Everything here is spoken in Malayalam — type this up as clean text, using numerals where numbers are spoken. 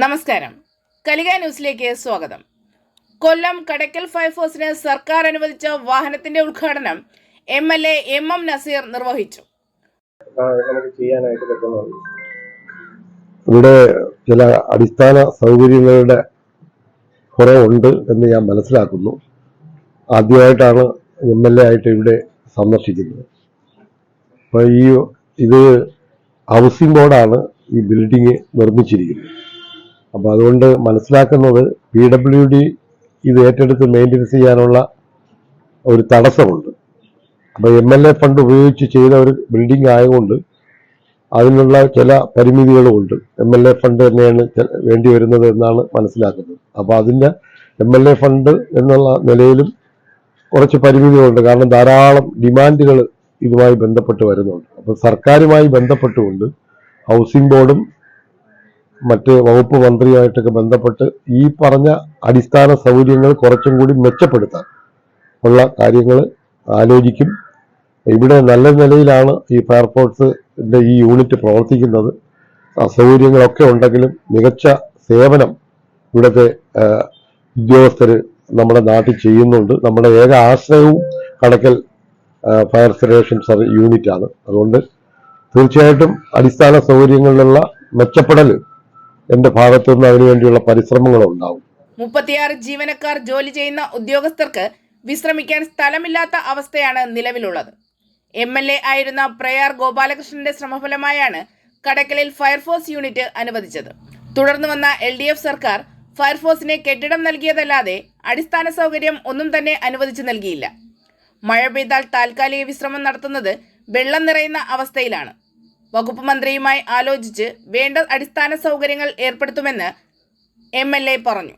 നമസ്കാരം, കലിക ന്യൂസിലേക്ക് സ്വാഗതം. കൊല്ലം കടയ്ക്കൽ ഫയർഫോഴ്സിന് സർക്കാർ അനുവദിച്ച വാഹനത്തിന്റെ ഉദ്ഘാടനം MLA MM നസീർ നിർവഹിച്ചു. ഇവിടെ ചില അടിസ്ഥാന സൗകര്യങ്ങളുടെ കുറവുണ്ട് എന്ന് ഞാൻ മനസ്സിലാക്കുന്നു. ആദ്യമായിട്ടാണ് MLA ആയിട്ട് ഇവിടെ സന്ദർശിക്കുന്നത്. അപ്പോൾ ഇത് ഹൗസിംഗ് ബോർഡാണ് ഈ ബിൽഡിംഗ് നിർമ്മിച്ചിരിക്കുന്നത്. അപ്പോൾ അതുകൊണ്ട് മനസ്സിലാക്കുന്നത് PWD ഇത് ഏറ്റെടുത്ത് മെയിൻ്റെനൻസ് ചെയ്യാനുള്ള ഒരു തടസ്സമുണ്ട്. അപ്പോൾ MLA ഫണ്ട് ഉപയോഗിച്ച് ചെയ്ത ഒരു ബിൽഡിംഗ് ആയതുകൊണ്ട് അതിനുള്ള ചില പരിമിതികളുമുണ്ട്. MLA ഫണ്ട് തന്നെയാണ് വേണ്ടി വരുന്നത് എന്നാണ് മനസ്സിലാക്കുന്നത്. അപ്പോൾ അതിൻ്റെ MLA ഫണ്ട് എന്നുള്ള നിലയിലും കുറച്ച് പരിമിതികളുണ്ട്. കാരണം ധാരാളം ഡിമാൻഡുകൾ ഇതുമായി ബന്ധപ്പെട്ട് വരുന്നുണ്ട്. അപ്പോൾ സർക്കാരുമായി ബന്ധപ്പെട്ടുകൊണ്ട് ഹൗസിംഗ് ബോർഡും മറ്റ് വകുപ്പ് മന്ത്രിയുമായിട്ടൊക്കെ ബന്ധപ്പെട്ട് ഈ പറഞ്ഞ അടിസ്ഥാന സൗകര്യങ്ങൾ കുറച്ചും കൂടി മെച്ചപ്പെടുത്താൻ ഉള്ള കാര്യങ്ങൾ ആലോചിക്കും. ഇവിടെ നല്ല നിലയിലാണ് ഈ ഫയർഫോഴ്സിന്റെ ഈ യൂണിറ്റ് പ്രവർത്തിക്കുന്നത്. അസൗകര്യങ്ങളൊക്കെ ഉണ്ടെങ്കിലും മികച്ച സേവനം ഇവിടുത്തെ ഉദ്യോഗസ്ഥർ നമ്മുടെ നാട്ടിൽ ചെയ്യുന്നുണ്ട്. നമ്മുടെ ഏക ആശ്രയവും കടയ്ക്കൽ ഫയർ സ്റ്റേഷൻ യൂണിറ്റാണ്. അതുകൊണ്ട് തീർച്ചയായിട്ടും അടിസ്ഥാന സൗകര്യങ്ങളിലുള്ള മെച്ചപ്പെടൽ എന്റെ ഭാഗത്തു നിന്ന് അതിനുവേണ്ടിയുള്ള പരിശ്രമങ്ങൾ ഉണ്ടാവും. 36 ജീവനക്കാർ ജോലി ചെയ്യുന്ന ഉദ്യോഗസ്ഥർക്ക് വിശ്രമിക്കാൻ സ്ഥലമില്ലാത്ത അവസ്ഥയാണ് നിലവിലുള്ളത്. MLA ആയിരുന്ന പ്രയാർ ഗോപാലകൃഷ്ണന്റെ ശ്രമഫലമായാണ് കടയ്ക്കലിൽ ഫയർഫോഴ്സ് യൂണിറ്റ് അനുവദിച്ചത്. തുടർന്ന് വന്ന LDF സർക്കാർ ഫയർഫോഴ്സിന് കെട്ടിടം നൽകിയതല്ലാതെ അടിസ്ഥാന സൗകര്യം ഒന്നും തന്നെ അനുവദിച്ചു നൽകിയില്ല. മഴ പെയ്താൽ താൽക്കാലിക വിശ്രമം നടത്തുന്നത് വെള്ളം നിറയുന്ന അവസ്ഥയിലാണ്. വകുപ്പ് മന്ത്രിയുമായി ആലോചിച്ച് വേണ്ട അടിസ്ഥാന സൗകര്യങ്ങൾ ഏർപ്പെടുത്തുമെന്ന് MLA പറഞ്ഞു.